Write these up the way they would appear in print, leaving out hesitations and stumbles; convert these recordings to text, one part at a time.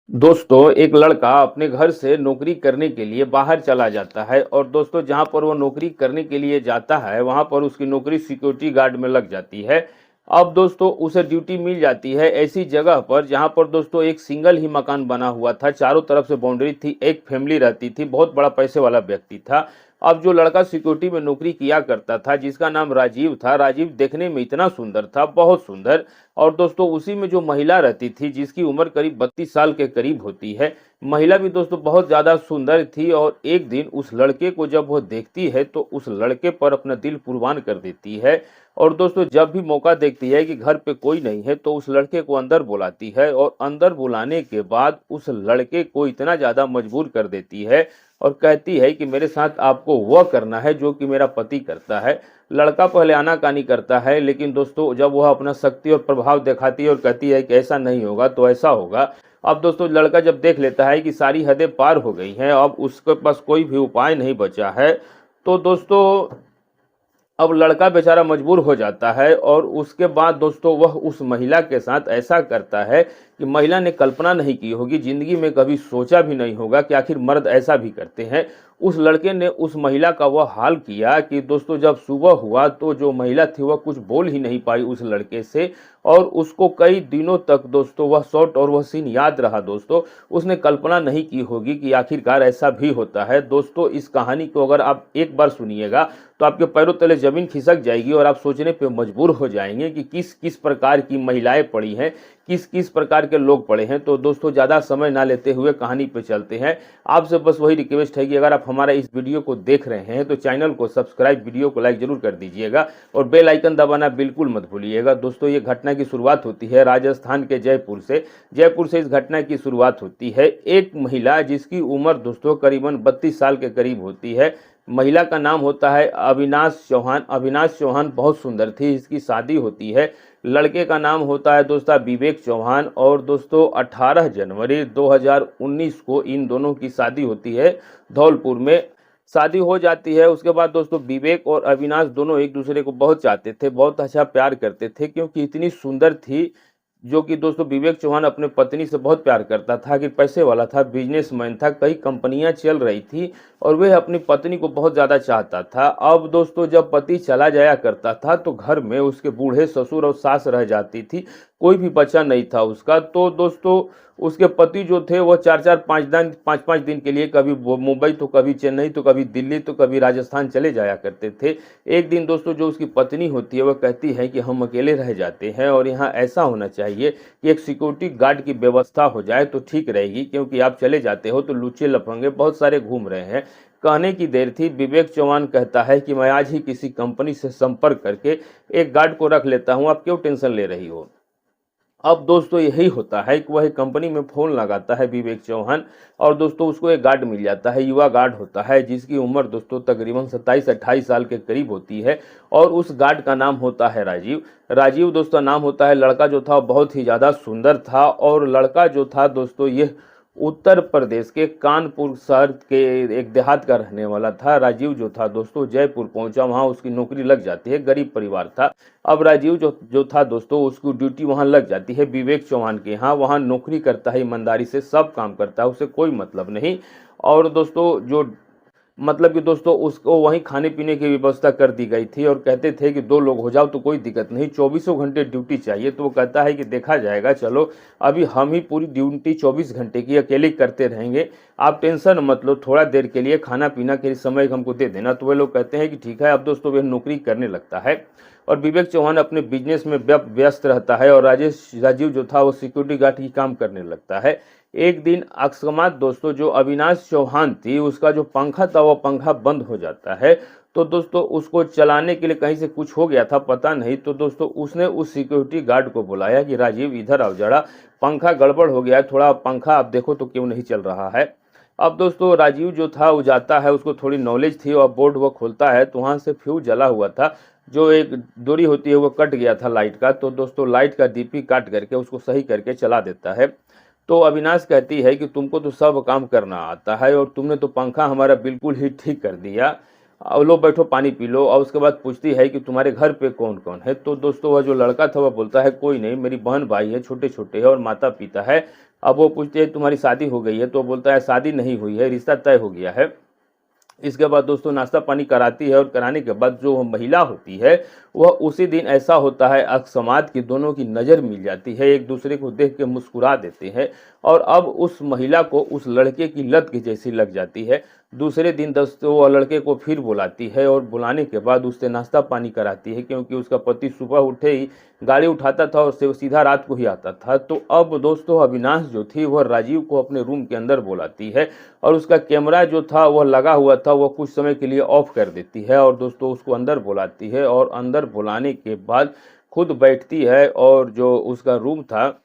दोस्तों, एक लड़का अपने घर से नौकरी करने के लिए बाहर चला जाता है और दोस्तों जहाँ पर वो नौकरी करने के लिए जाता है वहाँ पर उसकी नौकरी सिक्योरिटी गार्ड में लग जाती है। अब दोस्तों उसे ड्यूटी मिल जाती है ऐसी जगह पर जहाँ पर दोस्तों एक सिंगल ही मकान बना हुआ था, चारों तरफ से बाउंड्री थी, एक फैमिली रहती थी, बहुत बड़ा पैसे वाला व्यक्ति था। अब जो लड़का सिक्योरिटी में नौकरी किया करता था जिसका नाम राजीव था, राजीव देखने में इतना सुंदर था, बहुत सुंदर। और दोस्तों उसी में जो महिला रहती थी जिसकी उम्र करीब 32 साल के करीब होती है, महिला भी दोस्तों बहुत ज़्यादा सुंदर थी। और एक दिन उस लड़के को जब वह देखती है तो उस लड़के पर अपना दिल कुर्बान कर देती है। और दोस्तों जब भी मौका देखती है कि घर पे कोई नहीं है तो उस लड़के को अंदर बुलाती है और अंदर बुलाने के बाद उस लड़के को इतना ज़्यादा मजबूर कर देती है और कहती है कि मेरे साथ आपको वह करना है जो कि मेरा पति करता है। लड़का पहले आनाकानी करता है, लेकिन दोस्तों जब वह अपना शक्ति और प्रभाव दिखाती है और कहती है कि ऐसा नहीं होगा तो ऐसा होगा। अब दोस्तों लड़का जब देख लेता है कि सारी हदें पार हो गई हैं, अब उसके पास कोई भी उपाय नहीं बचा है, तो दोस्तों अब लड़का बेचारा मजबूर हो जाता है। और उसके बाद दोस्तों वह उस महिला के साथ ऐसा करता है कि महिला ने कल्पना नहीं की होगी, ज़िंदगी में कभी सोचा भी नहीं होगा कि आखिर मर्द ऐसा भी करते हैं। उस लड़के ने उस महिला का वह हाल किया कि दोस्तों जब सुबह हुआ तो जो महिला थी वह कुछ बोल ही नहीं पाई उस लड़के से, और उसको कई दिनों तक दोस्तों वह शॉट और वह सीन याद रहा। दोस्तों उसने कल्पना नहीं की होगी कि आखिरकार ऐसा भी होता है। दोस्तों इस कहानी को अगर आप एक बार सुनिएगा तो आपके पैरों तले ज़मीन खिसक जाएगी और आप सोचने पे मजबूर हो जाएंगे कि किस किस प्रकार की महिलाएं पड़ी हैं, किस किस प्रकार के लोग पड़े हैं। तो दोस्तों ज़्यादा समय ना लेते हुए कहानी पे चलते हैं। आपसे बस वही रिक्वेस्ट है कि अगर आप हमारा इस वीडियो को देख रहे हैं तो चैनल को सब्सक्राइब, वीडियो को लाइक जरूर कर दीजिएगा और बेल आइकन दबाना बिल्कुल मत भूलिएगा। दोस्तों ये घटना की शुरुआत होती है राजस्थान के जयपुर से। जयपुर से इस घटना की शुरुआत होती है। एक महिला जिसकी उम्र दोस्तों करीबन 32 साल के करीब होती है, महिला का नाम होता है अविनाश चौहान। अविनाश चौहान बहुत सुंदर थी, इसकी शादी होती है। लड़के का नाम होता है दोस्तों विवेक चौहान। और दोस्तों 18 जनवरी 2019 को इन दोनों की शादी होती है, धौलपुर में शादी हो जाती है। उसके बाद दोस्तों विवेक और अविनाश दोनों एक दूसरे को बहुत चाहते थे, बहुत अच्छा प्यार करते थे, क्योंकि इतनी सुंदर थी। जो कि दोस्तों विवेक चौहान अपने पत्नी से बहुत प्यार करता था कि पैसे वाला था, बिजनेसमैन था, कई कंपनियां चल रही थी और वह अपनी पत्नी को बहुत ज़्यादा चाहता था। अब दोस्तों जब पति चला जाया करता था तो घर में उसके बूढ़े ससुर और सास रह जाती थी, कोई भी बच्चा नहीं था उसका। तो दोस्तों उसके पति जो थे वो 4-4 5 दिन के लिए कभी मुंबई तो कभी चेन्नई तो कभी दिल्ली तो कभी राजस्थान चले जाया करते थे। एक दिन दोस्तों जो उसकी पत्नी होती है वह कहती है कि हम अकेले रह जाते हैं और यहाँ ऐसा होना चाहिए कि एक सिक्योरिटी गार्ड की व्यवस्था हो जाए तो ठीक रहेगी, क्योंकि आप चले जाते हो तो लुच्चे लफंगे बहुत सारे घूम रहे हैं। कहने की देर थी, विवेक चौहान कहता है कि मैं आज ही किसी कंपनी से संपर्क करके एक गार्ड को रख लेता हूँ, आप क्यों टेंशन ले रही हो। अब दोस्तों यही होता है कि वह एक कंपनी में फ़ोन लगाता है विवेक चौहान, और दोस्तों उसको एक गार्ड मिल जाता है, युवा गार्ड होता है जिसकी उम्र दोस्तों तकरीबन 27-28 साल के करीब होती है। और उस गार्ड का नाम होता है राजीव। राजीव दोस्तों नाम होता है। लड़का जो था बहुत ही ज़्यादा सुंदर था, और लड़का जो था दोस्तों ये उत्तर प्रदेश के कानपुर शहर के एक देहात का रहने वाला था। राजीव जो था दोस्तों जयपुर पहुंचा, वहां उसकी नौकरी लग जाती है, गरीब परिवार था। अब राजीव जो जो था दोस्तों उसकी ड्यूटी वहां लग जाती है विवेक चौहान के यहाँ, वहां नौकरी करता है, ईमानदारी से सब काम करता है, उसे कोई मतलब नहीं। और दोस्तों जो मतलब कि दोस्तों उसको वहीं खाने पीने की व्यवस्था कर दी गई थी, और कहते थे कि 2 लोग हो जाओ तो कोई दिक्कत नहीं, 24 घंटे ड्यूटी चाहिए। तो वो कहता है कि देखा जाएगा, चलो अभी हम ही पूरी ड्यूटी 24 घंटे की अकेले करते रहेंगे, आप टेंशन मत लो, थोड़ा देर के लिए खाना पीना के समय हमको दे देना। तो वे लोग कहते हैं कि ठीक है। अब दोस्तों वह नौकरी करने लगता है और विवेक चौहान अपने बिजनेस में व्यस्त रहता है, और राजीव जो था वो सिक्योरिटी गार्ड की काम करने लगता है। एक दिन अकस्मात दोस्तों जो अविनाश चौहान थी उसका जो पंखा था वो पंखा बंद हो जाता है। तो दोस्तों उसको चलाने के लिए कहीं से कुछ हो गया था, पता नहीं। तो दोस्तों उसने उस सिक्योरिटी गार्ड को बुलाया कि राजीव इधर आओ जरा, पंखा गड़बड़ हो गया है, थोड़ा पंखा आप देखो तो क्यों नहीं चल रहा है। अब दोस्तों राजीव जो था वो जाता है, उसको थोड़ी नॉलेज थी, और बोर्ड वो खोलता है तो वहाँ से फ्यूज जला हुआ था, जो एक डोरी होती है वो कट गया था लाइट का। तो दोस्तों लाइट का डीपी काट करके उसको सही करके चला देता है। तो अविनाश कहती है कि तुमको तो सब काम करना आता है और तुमने तो पंखा हमारा बिल्कुल ही ठीक कर दिया, और लो बैठो पानी पी लो। और उसके बाद पूछती है कि तुम्हारे घर पे कौन कौन है। तो दोस्तों वह जो लड़का था वह बोलता है कोई नहीं, मेरी बहन भाई है, छोटे छोटे है, और माता पिता है, अब वो पूछते हैं तुम्हारी शादी हो गई है, तो बोलता है शादी नहीं हुई है, रिश्ता तय हो गया है। इसके बाद दोस्तों नाश्ता पानी कराती है और कराने के बाद जो महिला होती है वह उसी दिन ऐसा होता है अकस्मात की दोनों की नज़र मिल जाती है, एक दूसरे को देख के मुस्कुरा देते हैं और अब उस महिला को उस लड़के की लत की जैसी लग जाती है। दूसरे दिन दोस्तों वह लड़के को फिर बुलाती है और बुलाने के बाद उससे नाश्ता पानी कराती है, क्योंकि उसका पति सुबह उठे ही गाड़ी उठाता था और से सीधा रात को ही आता था। तो अब दोस्तों अविनाश जो थी वह राजीव को अपने रूम के अंदर बुलाती है और उसका कैमरा जो था वह लगा हुआ था वह कुछ समय के लिए ऑफ कर देती है और दोस्तों उसको अंदर बुलाती है और अंदर बुलाने के बाद खुद बैठती है और जो उसका रूम था,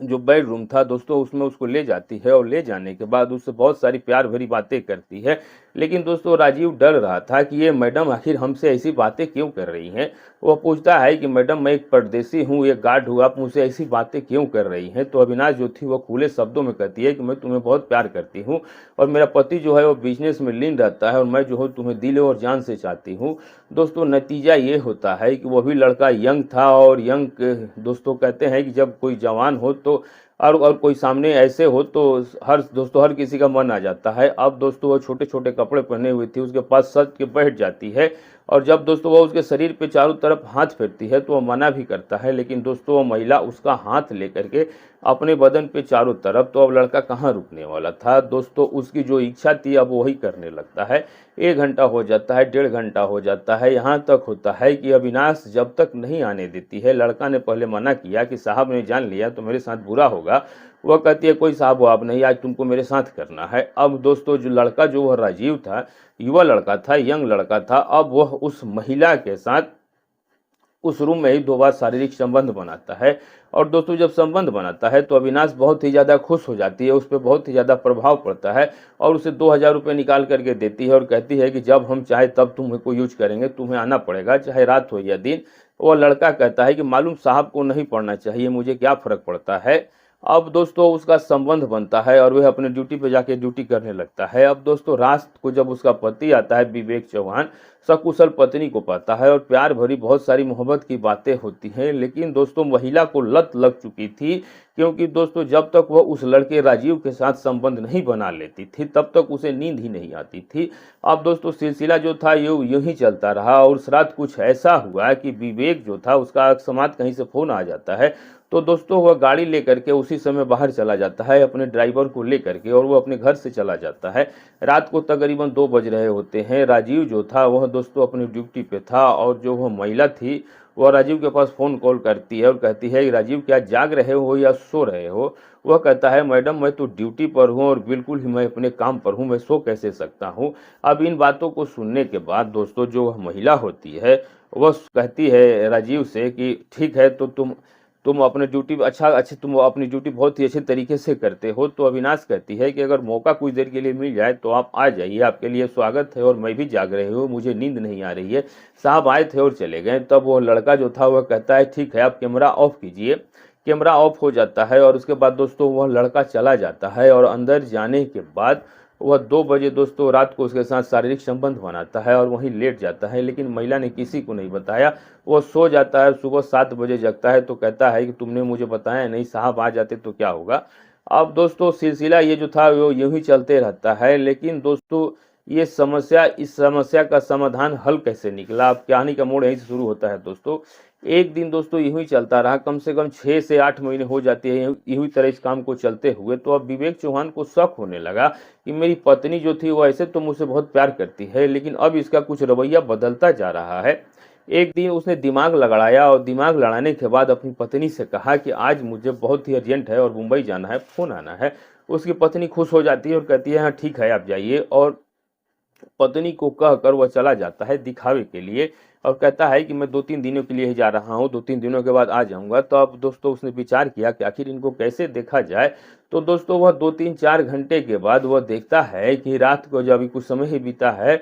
जो बेडरूम था दोस्तों, उसमें उसको ले जाती है और ले जाने के बाद उससे बहुत सारी प्यार भरी बातें करती है। लेकिन दोस्तों राजीव डर रहा था कि ये मैडम आखिर हमसे ऐसी बातें क्यों कर रही हैं। वह पूछता है कि मैडम मैं एक परदेसी हूँ, एक गार्ड हूँ, आप मुझसे ऐसी बातें क्यों कर रही हैं। तो अविनाश जो थी वो खुले शब्दों में कहती है कि मैं तुम्हें बहुत प्यार करती हूँ और मेरा पति जो है वो बिजनेस में लीन रहता है और मैं जो हूँ तुम्हें दिल और जान से चाहती हूँ। दोस्तों नतीजा ये होता है कि वह भी लड़का यंग था और यंग दोस्तों कहते हैं कि जब कोई जवान हो तो और कोई सामने ऐसे हो तो हर किसी का मन आ जाता है। अब दोस्तों वो छोटे छोटे कपड़े पहने हुए थी, उसके पास सज के बैठ जाती है और जब दोस्तों वो उसके शरीर पे चारों तरफ हाथ फेरती है तो वह मना भी करता है, लेकिन दोस्तों वो महिला उसका हाथ लेकर के अपने बदन पे चारों तरफ, तो अब लड़का कहाँ रुकने वाला था दोस्तों, उसकी जो इच्छा थी अब वही करने लगता है। 1 घंटा हो जाता है, 1.5 घंटा हो जाता है, यहाँ तक होता है कि अविनाश जब तक नहीं आने देती है। लड़का ने पहले मना किया कि साहब ने जान लिया तो मेरे साथ बुरा होगा। वह कहती है कोई साहब वाब नहीं, आज तुमको मेरे साथ करना है। अब दोस्तों जो लड़का जो वह राजीव था, युवा लड़का था, यंग लड़का था, अब वह उस महिला के साथ उस रूम में ही 2 बार शारीरिक संबंध बनाता है और दोस्तों जब संबंध बनाता है तो अविनाश बहुत ही ज़्यादा खुश हो जाती है, उस पर बहुत ही ज़्यादा प्रभाव पड़ता है और उसे 2000 रुपये निकाल करके देती है और कहती है कि जब हम चाहे तब तुम्हें को यूज करेंगे, तुम्हें आना पड़ेगा चाहे रात हो या दिन। वह लड़का कहता है कि मालूम साहब को नहीं पढ़ना चाहिए, मुझे क्या फ़र्क पड़ता है। अब दोस्तों उसका संबंध बनता है और वह अपने ड्यूटी पे जाके ड्यूटी करने लगता है। अब दोस्तों रात को जब उसका पति आता है विवेक चौहान, सकुशल पत्नी को पाता है और प्यार भरी बहुत सारी मोहब्बत की बातें होती हैं, लेकिन दोस्तों महिला को लत लग चुकी थी, क्योंकि दोस्तों जब तक वह उस लड़के राजीव के साथ संबंध नहीं बना लेती थी तब तक उसे नींद ही नहीं आती थी। अब दोस्तों सिलसिला जो था यूं ही चलता रहा और उस रात कुछ ऐसा हुआ कि विवेक जो था उसका अकस्मात कहीं से फोन आ जाता है, तो दोस्तों वह गाड़ी लेकर के उसी समय बाहर चला जाता है अपने ड्राइवर को लेकर के और वो अपने घर से चला जाता है। रात को तकरीबन 2 बज रहे होते हैं। राजीव जो था वह दोस्तों अपनी ड्यूटी पे था और जो वह महिला थी वह राजीव के पास फ़ोन कॉल करती है और कहती है कि राजीव क्या जाग रहे हो या सो रहे हो। वह कहता है मैडम मैं तो ड्यूटी पर हूँ और बिल्कुल ही मैं अपने काम पर हूँ, मैं सो कैसे सकता हूँ। अब इन बातों को सुनने के बाद दोस्तों जो वह महिला होती है वह कहती है राजीव से कि ठीक है तो तुम अपने ड्यूटी तुम अपनी ड्यूटी बहुत ही अच्छे तरीके से करते हो। तो अविनाश कहती है कि अगर मौका कुछ देर के लिए मिल जाए तो आप आ जाइए, आपके लिए स्वागत है और मैं भी जाग रही हूँ, मुझे नींद नहीं आ रही है। साहब आए थे और चले गए। तब वो लड़का जो था वह कहता है ठीक है आप कैमरा ऑफ कीजिए। कैमरा ऑफ हो जाता है और उसके बाद दोस्तों वह लड़का चला जाता है और अंदर जाने के बाद वह 2 बजे दोस्तों रात को उसके साथ शारीरिक संबंध बनाता है और वहीं लेट जाता है, लेकिन महिला ने किसी को नहीं बताया। वह सो जाता है, सुबह 7 बजे जगता है तो कहता है कि तुमने मुझे बताया नहीं, साहब आ जाते तो क्या होगा। अब दोस्तों सिलसिला ये जो था वो यूं ही चलते रहता है, लेकिन दोस्तों इस समस्या का समाधान हल कैसे निकला। अब कहानी का मोड़ यहीं से शुरू होता है दोस्तों। एक दिन दोस्तों यूं ही चलता रहा, कम से कम 6 से 8 महीने हो जाते हैं यूं तरह इस काम को चलते हुए। तो अब विवेक चौहान को शक होने लगा कि मेरी पत्नी जो थी वो ऐसे तो मुझसे बहुत प्यार करती है, लेकिन अब इसका कुछ रवैया बदलता जा रहा है। एक दिन उसने दिमाग लड़ाया और दिमाग लड़ाने के बाद अपनी पत्नी से कहा कि आज मुझे बहुत ही अर्जेंट है और मुंबई जाना है, फ़ोन आना है। उसकी पत्नी खुश हो जाती है और कहती है हाँ ठीक है आप जाइए, और पत्नी को कहकर वह चला जाता है दिखावे के लिए और कहता है कि मैं 2-3 दिनों के लिए ही जा रहा हूँ, 2-3 दिनों के बाद आ जाऊँगा। तो अब दोस्तों उसने विचार किया कि आखिर इनको कैसे देखा जाए। तो दोस्तों वह 2-3-4 घंटे के बाद वह देखता है कि रात को जब कुछ समय ही बीता है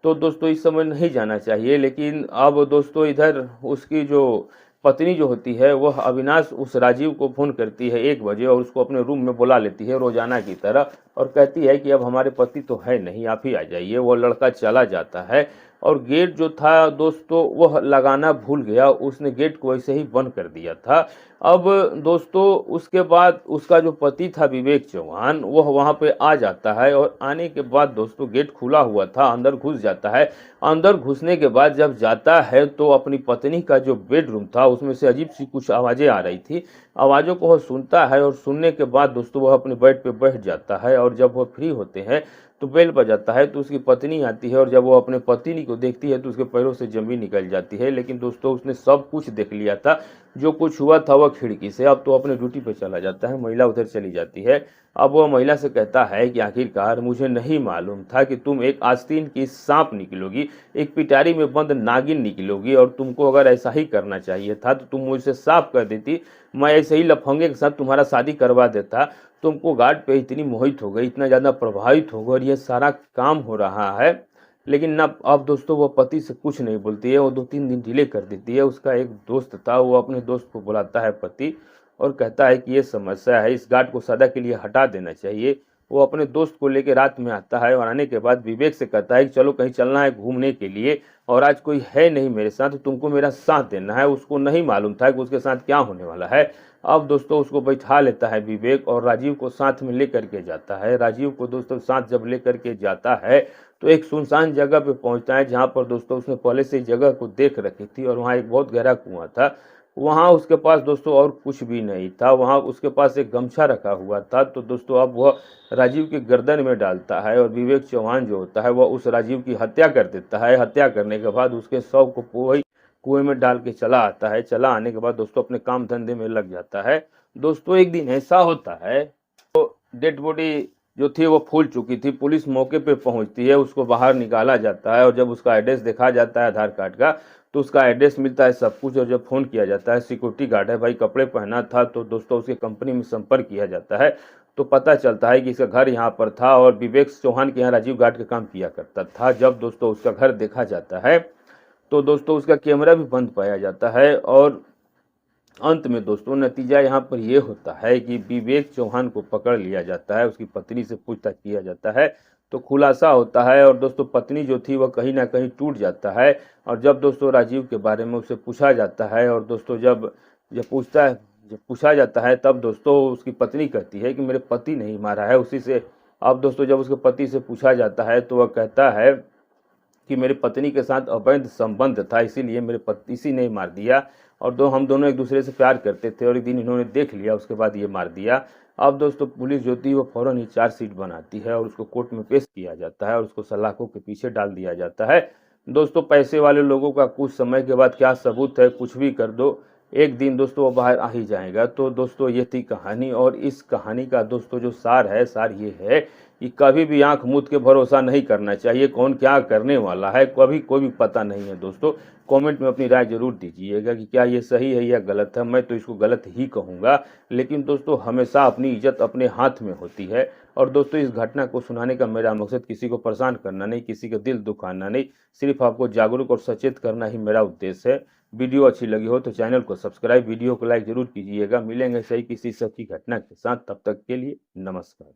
तो दोस्तों इस समय नहीं जाना चाहिए, लेकिन अब दोस्तों इधर उसकी जो पत्नी जो होती है वह अविनाश उस राजीव को फ़ोन करती है 1 बजे और उसको अपने रूम में बुला लेती है रोजाना की तरह और कहती है कि अब हमारे पति तो है नहीं, आप ही आ जाइए। वो लड़का चला जाता है और गेट जो था दोस्तों वह लगाना भूल गया, उसने गेट को वैसे ही बंद कर दिया था। अब दोस्तों उसके बाद उसका जो पति था विवेक चौहान, वह वहां पे आ जाता है और आने के बाद दोस्तों गेट खुला हुआ था, अंदर घुस जाता है। अंदर घुसने के बाद जब जाता है तो अपनी पत्नी का जो बेडरूम था उसमें से अजीब सी कुछ आवाज़ें आ रही थी। आवाज़ों को वह सुनता है और सुनने के बाद दोस्तों वह अपने बेड पे बैठ जाता है और जब वह फ्री होते हैं तो बेल बजाता है तो उसकी पत्नी आती है और जब वो अपने पत्नी को देखती है तो उसके पैरों से जमीन निकल जाती है। लेकिन दोस्तों उसने सब कुछ देख लिया था, जो कुछ हुआ था वह खिड़की से। अब तो अपने ड्यूटी पे चला जाता है, महिला उधर चली जाती है। अब वह महिला से कहता है कि आखिरकार मुझे नहीं मालूम था कि तुम एक आस्तीन की सांप निकलोगी, एक पिटारी में बंद नागिन निकलोगी, और तुमको अगर ऐसा ही करना चाहिए था तो तुम मुझसे साफ कर देती, मैं ऐसे ही लफंगे के साथ तुम्हारा शादी करवा देता। तुमको गार्ड पे इतनी मोहित हो गई, इतना ज़्यादा प्रभावित हो गई और ये सारा काम हो रहा है। लेकिन ना अब दोस्तों वो पति से कुछ नहीं बोलती है, वो 2-3 दिन डिले कर देती है। उसका एक दोस्त था, वो अपने दोस्त को बुलाता है पति और कहता है कि ये समस्या है, इस गार्ड को सदा के लिए हटा देना चाहिए। वो अपने दोस्त को लेकर रात में आता है और आने के बाद विवेक से कहता है कि चलो कहीं चलना है घूमने के लिए, और आज कोई है नहीं मेरे साथ, तुमको मेरा साथ देना है। उसको नहीं मालूम था कि उसके साथ क्या होने वाला है। अब दोस्तों उसको बैठा लेता है विवेक और राजीव को साथ में लेकर के जाता है। राजीव को दोस्तों साथ जब लेकर के जाता है तो एक सुनसान जगह पे पहुंचता है, जहां पर दोस्तों उसने पहले से जगह को देख रखी थी और वहां एक बहुत गहरा कुआं था। वहां उसके पास दोस्तों और कुछ भी नहीं था, वहां उसके पास एक गमछा रखा हुआ था। तो दोस्तों अब वह राजीव के गर्दन में डालता है और विवेक चौहान जो होता है वह उस राजीव की हत्या कर देता है। हत्या करने के बाद उसके शव को वही कुएं में डाल के चला आता है। चला आने के बाद दोस्तों अपने काम धंधे में लग जाता है। दोस्तों एक दिन ऐसा होता है, डेड बॉडी जो थी वो फूल चुकी थी। पुलिस मौके पे पहुंचती है, उसको बाहर निकाला जाता है और जब उसका एड्रेस देखा जाता है आधार कार्ड का, तो उसका एड्रेस मिलता है सब कुछ। और जब फ़ोन किया जाता है, सिक्योरिटी गार्ड है भाई, कपड़े पहना था, तो दोस्तों उसके कंपनी में संपर्क किया जाता है तो पता चलता है कि इसका घर यहाँ पर था और विवेक चौहान के यहाँ राजीव गार्ड का काम किया करता था। जब दोस्तों उसका घर देखा जाता है तो दोस्तों उसका कैमरा भी बंद पाया जाता है और अंत में दोस्तों नतीजा यहाँ पर यह होता है कि विवेक चौहान को पकड़ लिया जाता है। उसकी पत्नी से पूछताछ किया जाता है तो खुलासा होता है और दोस्तों पत्नी जो थी वह कहीं ना कहीं टूट जाता है। और जब दोस्तों राजीव के बारे में उससे पूछा जाता है और दोस्तों जब जब पूछा जाता है तब दोस्तों उसकी पत्नी कहती है कि मेरे पति नहीं मारा है उसी से। अब दोस्तों जब उसके पति से पूछा जाता है तो वह कहता है कि मेरी पत्नी के साथ अवैध संबंध था, इसीलिए मेरे पति इसी ने मार दिया, और हम दोनों एक दूसरे से प्यार करते थे और एक दिन इन्होंने देख लिया, उसके बाद ये मार दिया। अब दोस्तों पुलिस जो थी वो फौरन ही चार्जशीट बनाती है और उसको कोर्ट में पेश किया जाता है और उसको सलाखों के पीछे डाल दिया जाता है। दोस्तों पैसे वाले लोगों का कुछ समय के बाद क्या सबूत है, कुछ भी कर दो, एक दिन दोस्तों वो बाहर आ ही जाएगा। तो दोस्तों ये थी कहानी, और इस कहानी का दोस्तों जो सार ये है कि कभी भी आंख मूंद के भरोसा नहीं करना चाहिए, कौन क्या करने वाला है कभी कोई भी पता नहीं है। दोस्तों कमेंट में अपनी राय जरूर दीजिएगा कि क्या ये सही है या गलत है। मैं तो इसको गलत ही कहूँगा, लेकिन दोस्तों हमेशा अपनी इज्जत अपने हाथ में होती है। और दोस्तों इस घटना को सुनाने का मेरा मकसद किसी को परेशान करना नहीं, किसी का दिल दुखाना नहीं, सिर्फ आपको जागरूक और सचेत करना ही मेरा उद्देश्य है। वीडियो अच्छी लगी हो तो चैनल को सब्सक्राइब, वीडियो को लाइक जरूर कीजिएगा। मिलेंगे सही किसी सच्ची घटना के साथ, तब तक के लिए नमस्कार।